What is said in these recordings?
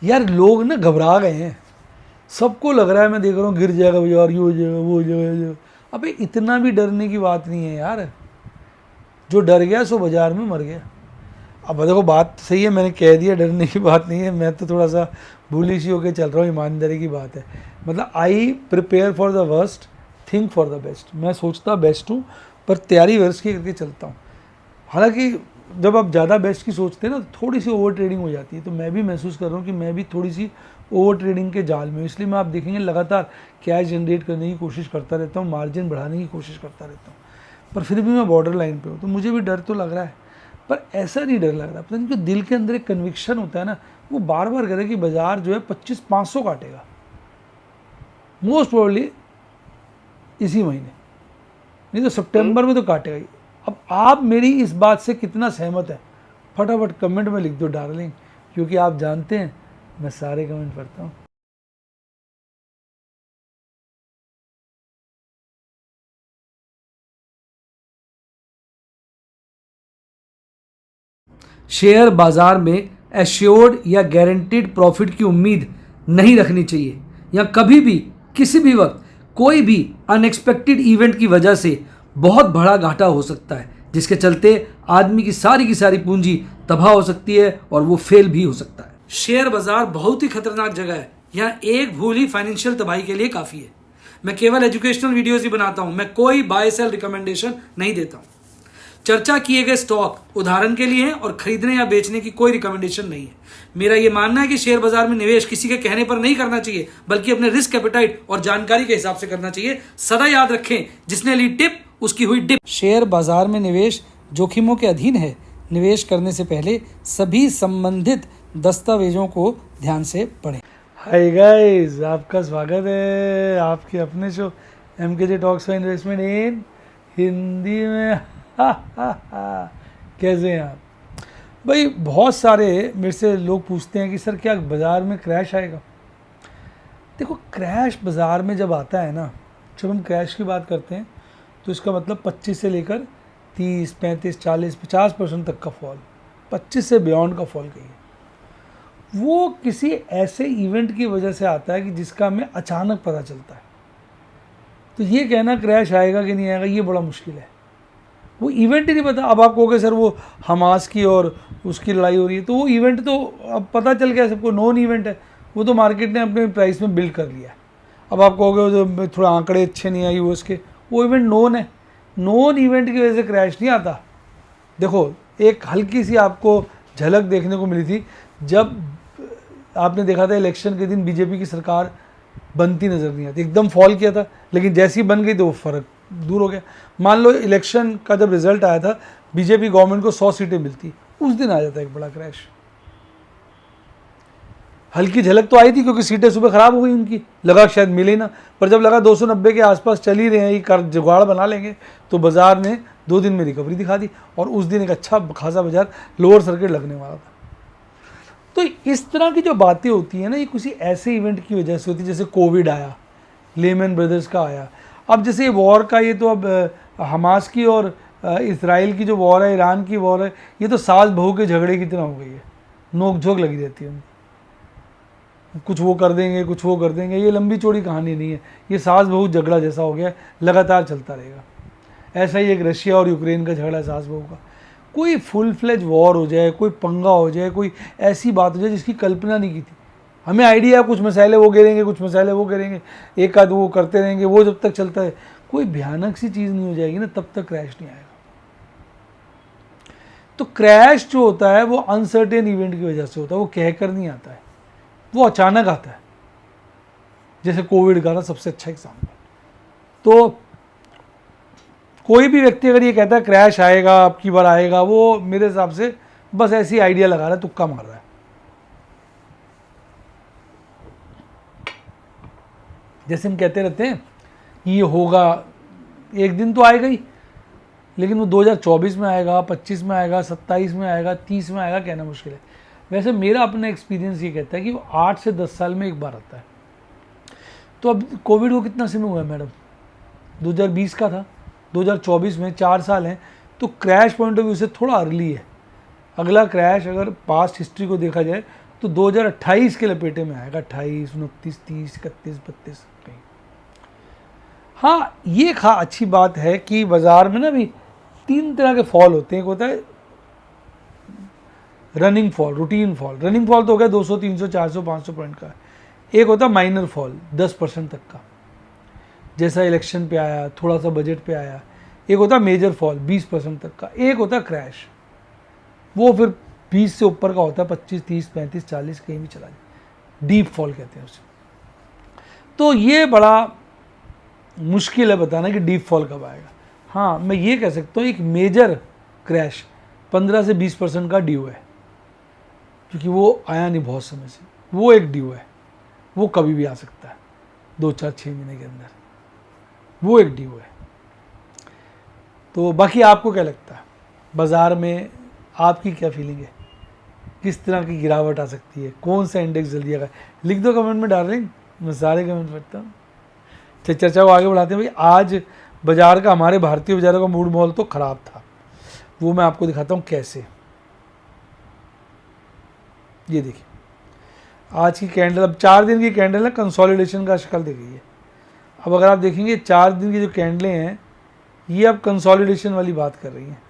यार लोग ना घबरा गए हैं, सबको लग रहा है, मैं देख रहा हूँ गिर जाएगा बाजार, ये हो जाएगा वो हो जाएगा, ये हो जाएगा। अबे इतना भी डरने की बात नहीं है यार, जो डर गया सो बाजार में मर गया। अब देखो बात सही है, मैंने कह दिया डरने की बात नहीं है, मैं तो थोड़ा सा भूलिश ही होकर चल रहा हूँ, ईमानदारी की बात है। मतलब I prepare for the worst, think for the best. मैं सोचता बेस्ट हूँ पर तैयारी वर्स्ट की करके चलता हूँ। हालांकि जब आप ज़्यादा बेस्ट की सोचते हैं ना तो थोड़ी सी ओवर ट्रेडिंग हो जाती है, तो मैं भी महसूस कर रहा हूँ कि मैं भी थोड़ी सी ओवर ट्रेडिंग के जाल में हूँ। इसलिए मैं आप देखेंगे लगातार कैश जनरेट करने की कोशिश करता रहता हूँ, मार्जिन बढ़ाने की कोशिश करता रहता हूँ, पर फिर भी मैं बॉर्डर लाइन पे हूँ। तो मुझे भी डर तो लग रहा है, पर ऐसा नहीं डर लग रहा, पता नहीं जो दिल के अंदर एक कन्विक्शन होता है ना, वो बार बार कह रहा है कि बाजार जो है 25,500 काटेगा मोस्ट प्रोबेबली इसी महीने, नहीं तो सितंबर में तो काटेगा ही। अब आप मेरी इस बात से कितना सहमत है, फटाफट कमेंट में लिख दो डार्लिंग, क्योंकि आप जानते हैं मैं सारे कमेंट पढ़ता हूँ। शेयर बाजार में एश्योर्ड या गारंटीड प्रॉफिट की उम्मीद नहीं रखनी चाहिए, या कभी भी किसी भी वक्त कोई भी अनएक्सपेक्टेड इवेंट की वजह से बहुत बड़ा घाटा हो सकता है, जिसके चलते आदमी की सारी पूंजी तबाह हो सकती है और वो फेल भी हो सकता है। शेयर बाजार बहुत ही खतरनाक जगह है, यहाँ एक भूल ही फाइनेंशियल तबाही के लिए काफ़ी है। मैं केवल एजुकेशनल वीडियोस ही बनाता हूँ, मैं कोई बाय सेल रिकमेंडेशन नहीं देता हूँ। चर्चा किए गए स्टॉक उदाहरण के लिए हैं और खरीदने या बेचने की कोई रिकमेंडेशन नहीं है। मेरा यह मानना है कि शेयर बाजार में निवेश किसी के कहने पर नहीं करना चाहिए, बल्कि अपने रिस्क एपेटाइट और जानकारी के हिसाब से करना चाहिए। सदा याद रखें, जिसने ली टिप उसकी हुई डिप। शेयर बाजार में निवेश जोखिमों के अधीन है। निवेश करने से पहले सभी संबंधित दस्तावेजों को ध्यान से पढ़ें। हाय गाइस, आपका स्वागत है आपके अपने show MKJ talks for investment इन हिंदी में। कैसे हैं आप भाई? बहुत सारे मेरे से लोग पूछते हैं कि सर क्या बाज़ार में क्रैश आएगा। देखो क्रैश बाज़ार में जब आता है ना, जब हम क्रैश की बात करते हैं तो इसका मतलब 25 से लेकर 30, 35, 40, 50% तक का फॉल, 25 से बियॉन्ड का फॉल कहिए, वो किसी ऐसे इवेंट की वजह से आता है कि जिसका हमें अचानक पता चलता है। तो ये कहना क्रैश आएगा कि नहीं आएगा ये बड़ा मुश्किल है, वो इवेंट ही नहीं पता। अब आप कहोगे सर वो हमास की और उसकी लड़ाई हो रही है, तो वो इवेंट तो अब पता चल गया सबको, नॉन इवेंट है, वो तो मार्केट ने अपने प्राइस में बिल्ड कर लिया है। अब आप कहोगे जो थोड़ा आंकड़े अच्छे नहीं आए यूएस के, वो इवेंट नॉन है, नॉन इवेंट की वजह से क्रैश नहीं आता। देखो एक हल्की सी आपको झलक देखने को मिली थी जब आपने देखा था इलेक्शन के दिन बीजेपी की सरकार बनती नज़र नहीं आती, एकदम फॉल किया था, लेकिन जैसी बन गई तो वो फ़र्क दूर हो गया। मान लो इलेक्शन का जब रिजल्ट आया था, बीजेपी गवर्नमेंट को 100 सीटें मिलती, उस दिन आ जाता एक बड़ा क्रैश। हल्की झलक तो आई थी क्योंकि सीटें सुबह खराब हो गई उनकी, लगा शायद मिले ना, पर जब लगा 290 के आसपास चल ही रहे हैं, ये कर जुगाड़ बना लेंगे, तो बाजार ने 2 दिन में रिकवरी दिखा दी और उस दिन एक अच्छा खासा बाजार लोअर सर्किट लगने वाला था। तो इस तरह की जो बातें होती हैं ना, ये किसी ऐसे इवेंट की वजह से होती है, जैसे कोविड आया, लेमन ब्रदर्स का आया, अब जैसे वॉर का, ये तो अब हमास की और इसराइल की जो वॉर है, ईरान की वॉर है, ये तो सास बहू के झगड़े की तरह हो गई है, नोक झोंक लगी रहती है उनकी, कुछ वो कर देंगे कुछ वो कर देंगे, ये लंबी चौड़ी कहानी नहीं है, ये सास बहू झगड़ा जैसा हो गया, लगातार चलता रहेगा। ऐसा ही एक रशिया और यूक्रेन का झगड़ा है सास बहू का। कोई फुल फ्लेज वॉर हो जाए, कोई पंगा हो जाए, कोई ऐसी बात हो जाए जिसकी कल्पना नहीं की थी, हमें आइडिया कुछ मसाले वो गिरेंगे कुछ मसाले वो गिरेंगे, एक आध वो करते रहेंगे, वो जब तक चलता है, कोई भयानक सी चीज़ नहीं हो जाएगी ना, तब तक क्रैश नहीं आएगा। तो क्रैश जो होता है वो अनसर्टेन इवेंट की वजह से होता है, वो कहकर नहीं आता है, वो अचानक आता है, जैसे कोविड का ना सबसे अच्छा एग्जाम्पल। तो कोई भी व्यक्ति अगर ये कहता है क्रैश आएगा, अब की बार आएगा, वो मेरे हिसाब से बस ऐसी आइडिया लगा रहा है, तुक्का मार रहा है। जैसे हम कहते रहते हैं ये होगा, एक दिन तो आएगा ही, लेकिन वो 2024 में आएगा, 25 में आएगा, 27 में आएगा, 30 में आएगा, कहना मुश्किल है। वैसे मेरा अपना एक्सपीरियंस ये कहता है कि वो 8 से 10 साल में एक बार आता है। तो अब कोविड को कितना समय हुआ है मैडम? 2020 का था, 2024 में 4 साल हैं, तो क्रैश पॉइंट ऑफ व्यू से थोड़ा अर्ली है। अगला क्रैश अगर पास्ट हिस्ट्री को देखा जाए तो 2028 के लपेटे में आएगा, 28, 29, 30, 31, 32 कहीं। हाँ, ये अच्छी बात है कि बाजार में ना भी 3 तरह के फॉल होते हैं। एक होता है running fall, routine fall. Running fall तो हो गया 200, 300, 400, 500 पॉइंट का। एक होता है माइनर फॉल 10% तक का, जैसा इलेक्शन पे आया, थोड़ा सा बजट पे आया। एक होता है मेजर फॉल 20% तक का। एक होता है क्रैश, वो फिर 20 से ऊपर का होता है, 25, 30, 35, 40 कहीं भी चला जाए, डीप फॉल कहते हैं उसे। तो ये बड़ा मुश्किल है बताना कि डीप फॉल कब आएगा। हाँ, मैं ये कह सकता हूँ एक मेजर क्रैश 15 से 20% का ड्यू है, क्योंकि वो आया नहीं बहुत समय से, वो एक ड्यू है, वो कभी भी आ सकता है 2, 4, 6 महीने के अंदर, वो एक ड्यू है। तो बाकी आपको क्या लगता है, बाज़ार में आपकी क्या फीलिंग है, किस तरह की गिरावट आ सकती है, कौन सा इंडेक्स जल्दी आएगा? लिख दो कमेंट में डार्लिंग, मैं सारे कमेंट पढ़ता हूँ। चर्चा को आगे बढ़ाते हैं। भाई आज बाजार का, हमारे भारतीय बाजारों का मूड माहौल तो ख़राब था, वो मैं आपको दिखाता हूँ कैसे। ये देखिए आज की कैंडल, अब 4 दिन की कैंडल है, कंसोलिडेशन का शक्ल दिख रही है। अब अगर आप देखेंगे 4 दिन की जो कैंडलें हैं, ये अब कंसोलिडेशन वाली बात कर रही हैं।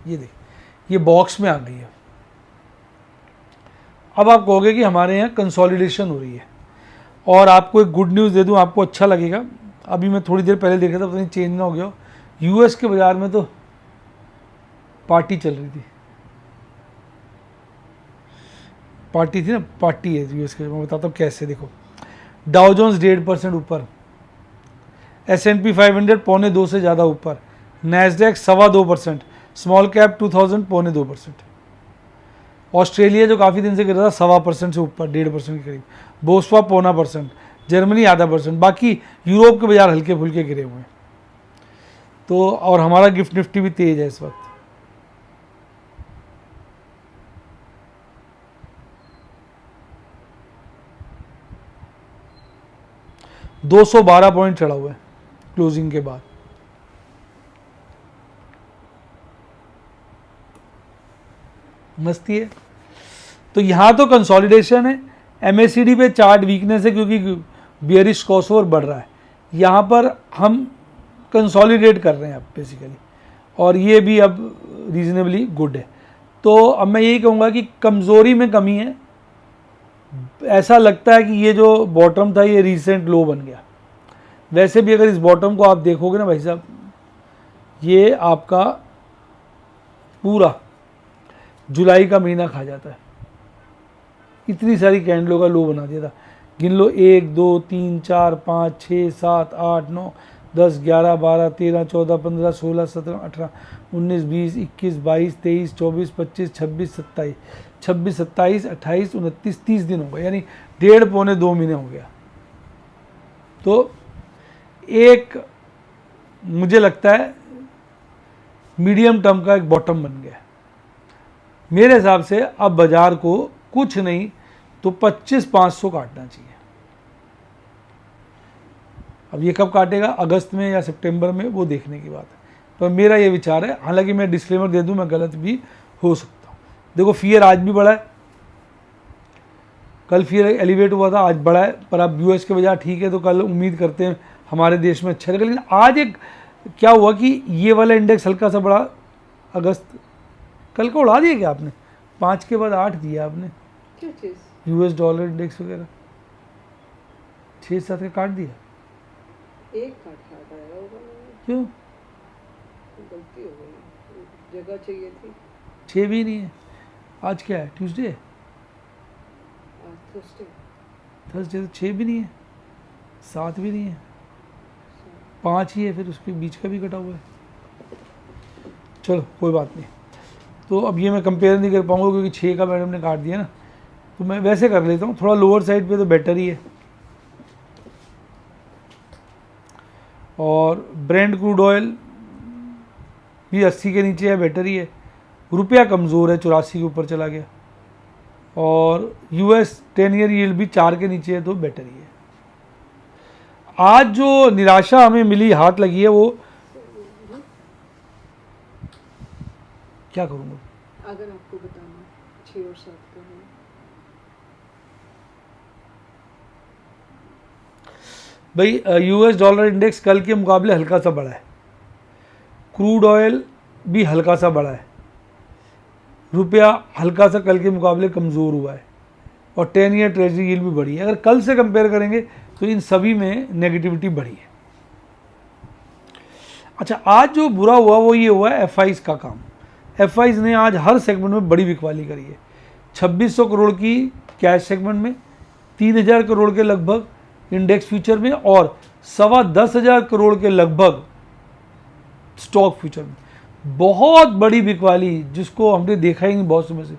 ये देखिए, ये बॉक्स में आ गई है। अब आप कहोगे कि हमारे यहाँ कंसोलिडेशन हो रही है, और आपको एक गुड न्यूज़ दे दूँ, आपको अच्छा लगेगा। अभी मैं थोड़ी देर पहले देखा था, पता नहीं चेंज ना हो गया हो, यूएस के बाज़ार में तो पार्टी चल रही थी, पार्टी थी ना, पार्टी है यूएस के। मैं बताता हूँ कैसे। देखो, डाउ जोन्स 1.5% ऊपर, S&P 500 2.25 से ज़्यादा ऊपर, नैस्डैक 2.25%, स्मॉल कैप 2000 2.25%, ऑस्ट्रेलिया जो काफ़ी दिन से गिर रहा था 1.25% से ऊपर, 1.5% के करीब, बोस्वा 0.25%, जर्मनी 0.5%, बाकी यूरोप के बाजार हल्के फुल्के गिरे हुए हैं। तो और हमारा गिफ्ट निफ्टी भी तेज है इस वक्त। $212 पॉइंट चढ़ा हुआ है क्लोजिंग के बाद। मस्ती है। तो यहां तो कंसोलिडेशन है, MACD पे चार्ट वीकनेस है क्योंकि बियरिश क्रॉसओवर बढ़ रहा है। यहां पर हम कंसोलिडेट कर रहे हैं अब बेसिकली, और ये भी अब रीजनेबली गुड है। तो अब मैं यही कहूँगा कि कमज़ोरी में कमी है। ऐसा लगता है कि ये जो बॉटम था ये रीसेंट लो बन गया। वैसे भी अगर इस बॉटम को आप देखोगे ना भाई साहब, ये आपका पूरा जुलाई का महीना खा जाता है। इतनी सारी कैंडलों का लो बना दिया था। गिन लो, 1, 2, 3, 4, 5, 6, 7, 8, 9, 10, 11, 12, 13, 14, 15, 16, 17, 18, 19, 20, 21, 22, 23, 24, 25, 26, 27, 26, 27, 28, 29, 30 दिन हो गए, यानी 1.5 पौने 2 महीने हो गया। तो एक मुझे लगता है मीडियम टर्म का एक बॉटम बन गया मेरे हिसाब से। अब बाजार को कुछ नहीं तो 25,500 काटना चाहिए। अब ये कब काटेगा, अगस्त में या सितंबर में, वो देखने की बात है, पर मेरा ये विचार है। हालांकि मैं डिस्क्लेमर दे दूं, मैं गलत भी हो सकता हूँ। देखो, फियर आज भी बढ़ा है, कल फियर एलिवेट हुआ था, आज बढ़ा है। पर अब यूएस के बाजार ठीक है, तो कल उम्मीद करते हैं हमारे देश में अच्छा रहेगा। लेकिन आज एक क्या हुआ कि ये वाला इंडेक्स हल्का सा बढ़ा, अगस्त, कल को उड़ा दिया क्या आपने? 5 के बाद 8 दिया आपने, क्या चीज? यूएस डॉलर इंडेक्स वगैरह 6-7 का काट दिया। एक काट हटाया होगा, क्यों? गलती हो गई, जगह चाहिए थी। 6 भी नहीं है। आज क्या है, ट्यूसडे? आज थर्सडे। थर्सडे तो 6 भी नहीं है, 7 भी नहीं है, 5 ही है, फिर उसके बीच का भी कटा हुआ है। चलो कोई बात नहीं। तो अब ये मैं कंपेयर नहीं कर पाऊंगा क्योंकि 6 का मैडम ने काट दिया ना, तो मैं वैसे कर लेता हूँ, थोड़ा लोअर साइड पे तो बेटर ही है। और ब्रेंट क्रूड ऑयल भी 80 के नीचे है, बेटर ही है। रुपया कमज़ोर है, 84 के ऊपर चला गया। और यूएस 10 ईयर यील्ड भी 4 के नीचे है, तो बेटर ही है। आज जो निराशा हमें मिली, हाथ लगी है, वो क्या करूँगा? अगर आपको बताना 6 और 7 का है। भाई यूएस डॉलर इंडेक्स कल के मुकाबले हल्का सा बढ़ा है, क्रूड ऑयल भी हल्का सा बढ़ा है, रुपया हल्का सा कल के मुकाबले कमज़ोर हुआ है, और 10 ईयर ट्रेजरी यील्ड भी बढ़ी है। अगर कल से कंपेयर करेंगे तो इन सभी में नेगेटिविटी बढ़ी है। अच्छा, आज जो बुरा हुआ वो ये हुआ है एफआईज का काम। एफआईज ने आज हर सेगमेंट में बड़ी बिकवाली करी है। 2600 करोड़ की कैश सेगमेंट में, 3000 करोड़ के लगभग इंडेक्स फ्यूचर में, और 10,15,000 करोड़ के लगभग स्टॉक फ्यूचर में। बहुत बड़ी बिकवाली जिसको हमने देखा ही नहीं बहुत समय से।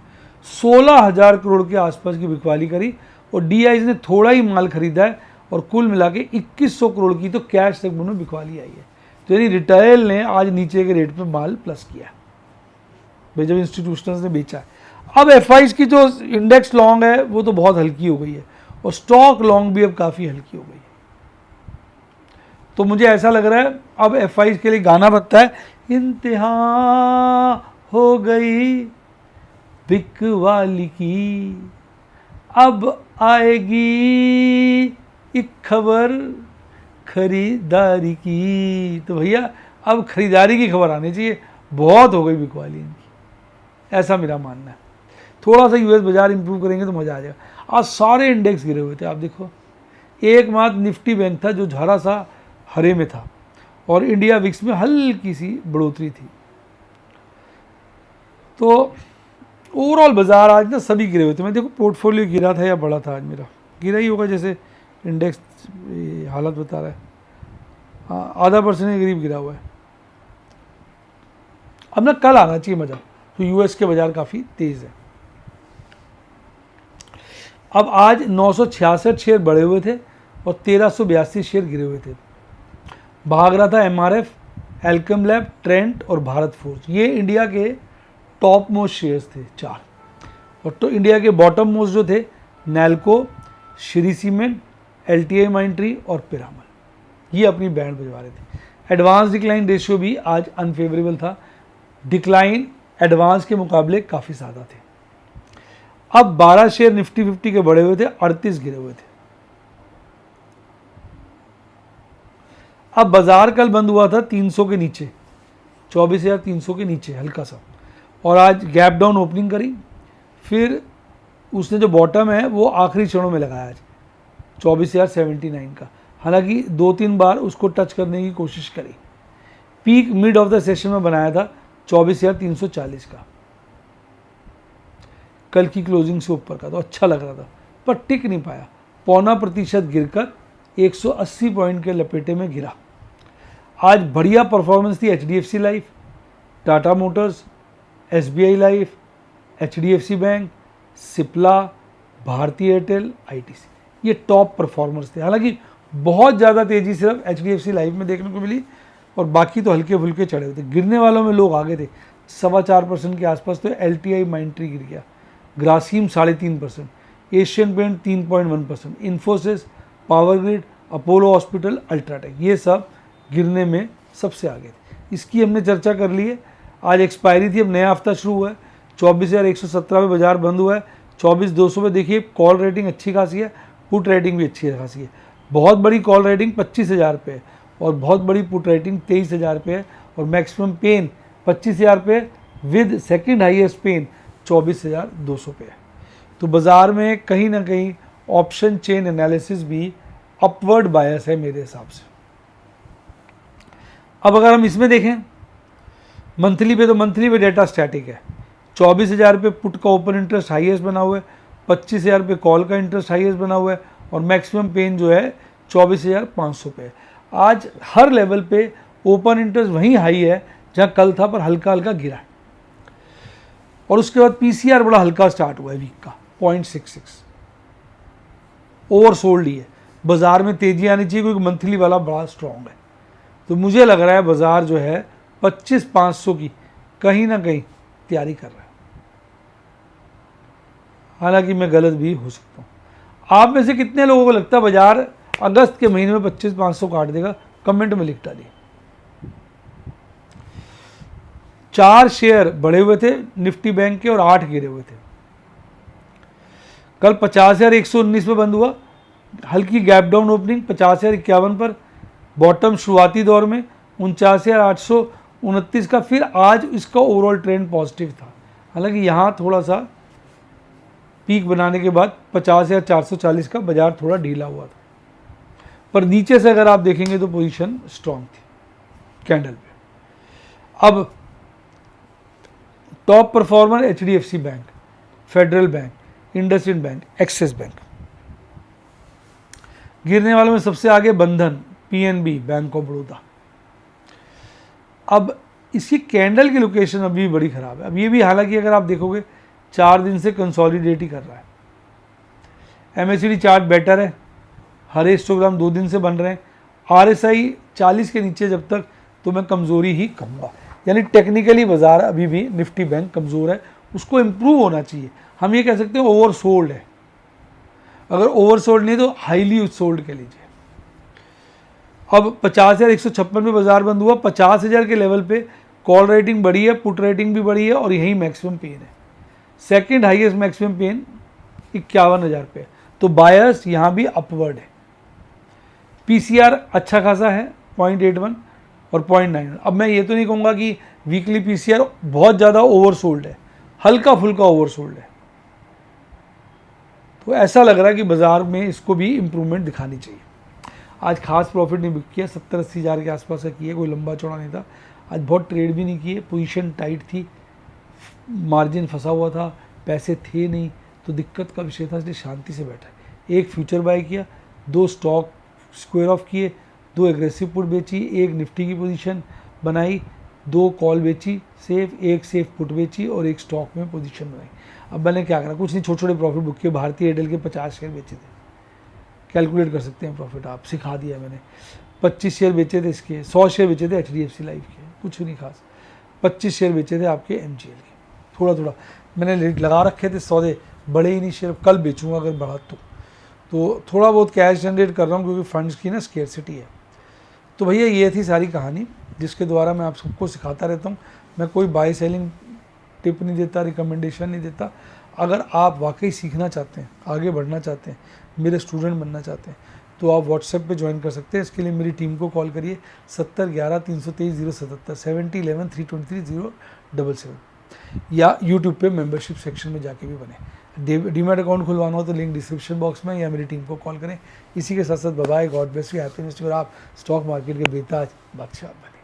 16,000 करोड़ के आसपास की बिकवाली करी, और डीआईज ने थोड़ा ही माल खरीदा है, और कुल मिला के 2100 करोड़ की तो कैश सेगमेंट में बिकवाली आई है। तो यानी रिटेल ने आज नीचे के रेट पे माल प्लस किया भाई, जब इंस्टीट्यूशनल्स ने बेचा है। अब एफआईज की जो इंडेक्स लॉन्ग है वो तो बहुत हल्की हो गई है, और स्टॉक लॉन्ग भी अब काफ़ी हल्की हो गई है। तो मुझे ऐसा लग रहा है अब एफआईज के लिए गाना बजता है, इंतहा हो गई बिकवाली की, अब आएगी एक खबर खरीदारी की। तो भैया अब खरीदारी की खबर आनी चाहिए, बहुत हो गई बिकवाली इनकी, ऐसा मेरा मानना है। थोड़ा सा यूएस बाजार इंप्रूव करेंगे तो मज़ा आ जाएगा। आज सारे इंडेक्स गिरे हुए थे, आप देखो, एकमात्र निफ्टी बैंक था जो झरा सा हरे में था, और इंडिया विक्स में हल्की सी बढ़ोतरी थी। तो ओवरऑल बाजार आज ना सभी गिरे हुए थे। मैं देखो पोर्टफोलियो गिरा था या बढ़ा था, आज मेरा गिरा ही होगा, जैसे इंडेक्स हालत बता रहा है। हाँ, 0.5% के करीब गिरा हुआ है। अब ना कल आना चाहिए मज़ा, तो यूएस के बाजार काफ़ी तेज़ है। अब आज 966 शेयर बढ़े हुए थे और 1382 शेयर गिरे हुए थे। भाग रहा था एमआरएफ, एल्केम लैब, ट्रेंट और भारत फोर्ज। ये इंडिया के टॉप मोस्ट शेयर्स थे 4, और तो इंडिया के बॉटम मोस्ट जो थे नैल्को, श्री सीमेंट, एलटीआई माइंट्री और पिरामल, ये अपनी बैंड बजवा रहे थे। एडवांस डिक्लाइन रेशियो भी आज अनफेवरेबल था, डिक्लाइन एडवांस के मुकाबले काफ़ी ज़्यादा थे। अब 12 शेयर निफ्टी 50 के बढ़े हुए थे, 38 गिरे हुए थे। अब बाजार कल बंद हुआ था 300 के नीचे, 24,300 के नीचे हल्का सा, और आज गैप डाउन ओपनिंग करी। फिर उसने जो बॉटम है वो आखिरी क्षणों में लगाया आज 24,079 का, हालांकि 2-3 बार उसको टच करने की कोशिश करी। Peak mid of the session में बनाया था 24,340 का, कल की क्लोजिंग से ऊपर का, तो अच्छा लग रहा था, पर टिक नहीं पाया। 0.25% गिरकर 180 पॉइंट के लपेटे में गिरा। आज बढ़िया परफॉर्मेंस थी HDFC life, Tata motors, SBI life, HDFC bank, Cipla, Bharti Airtel, ITC, ये टॉप परफॉर्मर्स थे। हालांकि बहुत ज़्यादा तेज़ी सिर्फ एचडीएफसी लाइफ में देखने को मिली, और बाकी तो हल्के फुल्के चढ़े हुए थे। गिरने वालों में लोग आगे थे, 4.25% के आसपास। तो एलटीआई माइंट्री गिर गया, Grasim 3.5%, Asian paint 3.1%, Infosys, power grid, Apollo hospital, UltraTech, ये सब गिरने में सबसे आगे थे। इसकी हमने चर्चा कर ली है। आज एक्सपायरी थी, अब नया हफ्ता शुरू हुआ है। 24,117 पे बाजार बंद हुआ है। 24,200 पे देखिए कॉल रेटिंग अच्छी खासी है, पुट रेटिंग भी अच्छी खासी है। बहुत बड़ी कॉल रेटिंग 25,000 पे है, और बहुत बड़ी पुट रेटिंग 23,000 पे है, और मैक्सिमम पेन 25,000 पे विद सेकंड हाईएस्ट पेन 24,200 पे है। तो बाज़ार में कहीं ना कहीं ऑप्शन चेन एनालिसिस भी अपवर्ड बायस है मेरे हिसाब से। अब अगर हम इसमें देखें मंथली पे, तो मंथली पे डेटा स्टैटिक है। 24,000 पे पुट का ओपन इंटरेस्ट हाईएस्ट बना हुआ है, 25,000 पे कॉल का इंटरेस्ट हाईएस्ट बना हुआ है, और मैक्सिमम पेन जो है 24,500 पे है। आज हर लेवल पे ओपन इंटरेस्ट वहीं हाई है जहां कल था, पर हल्का हल्का गिरा है। और उसके बाद पीसीआर बड़ा हल्का स्टार्ट हुआ है वीक का, 0.66, ओवरसोल्ड ही है। बाजार में तेजी आनी चाहिए क्योंकि मंथली वाला बड़ा स्ट्रॉन्ग है। तो मुझे लग रहा है बाजार जो है 25,500 की कहीं ना कहीं तैयारी कर रहा है। हालांकि मैं गलत भी हो सकता हूँ। आप में से कितने लोगों को लगता है बाजार अगस्त के महीने में 25,500 काट देगा? कमेंट में लिख डालिए। 4 शेयर बढ़े हुए थे निफ्टी बैंक के और 8 गिरे हुए थे। कल 50,119 पे बंद हुआ, हल्की गैप डाउन ओपनिंग 50,051 पर, बॉटम शुरुआती दौर में 49,829 का, फिर आज इसका ओवरऑल ट्रेंड पॉजिटिव था। हालांकि यहाँ थोड़ा सा पीक बनाने के बाद 50,440 का बाजार थोड़ा ढीला हुआ था, पर नीचे से अगर आप देखेंगे तो पोजीशन स्ट्रांग थी कैंडल पे। अब top performer HDFC bank, federal bank, IndusInd bank, axis bank. गिरने वालों में सबसे आगे बंधन, PNB, बैंक ऑफ बड़ौदा। अब इसकी कैंडल की लोकेशन अभी बड़ी ख़राब है। अब ये भी हालांकि अगर आप देखोगे 4 दिन से कंसोलिडेट ही कर रहा है। MACD चार्ट बेटर है, हरे हिस्टोग्राम 2 दिन से बन रहे हैं। RSI 40 के नीचे जब तक, तो मैं कमज़ोरी ही कहूँगा। यानी टेक्निकली बाजार अभी भी निफ्टी बैंक कमज़ोर है, उसको इम्प्रूव होना चाहिए। हम ये कह सकते हैं ओवर सोल्ड है। अगर ओवर सोल्ड नहीं तो हाईली सोल्ड कह लीजिए। अब 50,156 में बाजार बंद हुआ। 50,000 के लेवल पे कॉल रेटिंग बढ़ी है, पुट रेटिंग भी बढ़ी है और यही मैक्सिमम पेन है। सेकंड हाईएस्ट मैक्सिमम पेन 51,000 पे, तो बायर्स यहाँ भी अपवर्ड है। PCR अच्छा खासा है 0.81 और 0.9। अब मैं ये तो नहीं कहूँगा कि वीकली PCR बहुत ज़्यादा ओवरसोल्ड है, हल्का फुल्का ओवरसोल्ड है। तो ऐसा लग रहा है कि बाजार में इसको भी इम्प्रूवमेंट दिखानी चाहिए। आज खास प्रॉफिट नहीं बुक किया, 70-80 हज़ार के आसपास का किए, कोई लंबा चौड़ा नहीं था। आज बहुत ट्रेड भी नहीं किए, पोजीशन टाइट थी, मार्जिन फंसा हुआ था, पैसे थे नहीं, तो दिक्कत का विषय था, इसलिए शांति से बैठा। एक फ्यूचर बाय किया, 2 स्टॉक स्क्वायर ऑफ किए, 2 एग्रेसिव पुट बेची, 1 निफ्टी की पोजीशन बनाई, 2 कॉल बेची सेफ, 1 सेफ पुट बेची और 1 स्टॉक में पोजीशन बनाई। अब मैंने क्या करा, कुछ नहीं, छोटे छोटे प्रॉफिट बुक किए। भारतीय एयरटेल के 50 शेयर बेचे थे, कैलकुलेट कर सकते हैं प्रॉफिट आप, सिखा दिया मैंने। 25 शेयर बेचे थे इसके, 100 शेयर बेचे थे HDFC लाइफ के, कुछ नहीं खास। 25 शेयर बेचे थे आपके MGL के, थोड़ा थोड़ा मैंने लगा रखे थे सौदे, बड़े ही नहीं शेयर, कल बेचूंगा अगर बढ़ा तो थोड़ा बहुत कैश जनरेट कर रहा हूँ क्योंकि फंड्स की ना स्केर्सिटी है। तो भैया ये थी सारी कहानी जिसके द्वारा मैं आप सबको सिखाता रहता हूँ। मैं कोई बाय सेलिंग टिप नहीं देता, रिकमेंडेशन नहीं देता। अगर आप वाकई सीखना चाहते हैं, आगे बढ़ना चाहते हैं, मेरे स्टूडेंट बनना चाहते हैं, तो आप व्हाट्सएप पे ज्वाइन कर सकते हैं। इसके लिए मेरी टीम को कॉल करिए 7011-323-077, 7011-323-077, या यूट्यूब पे मेंबरशिप सेक्शन में जाके भी बने। डीमैट अकाउंट खुलवाना हो तो लिंक डिस्क्रिप्शन बॉक्स में, या मेरी टीम को कॉल करें। इसी के साथ साथ bye, God bless you, happiness, और आप स्टॉक मार्केट के बेताज बादशाह बने।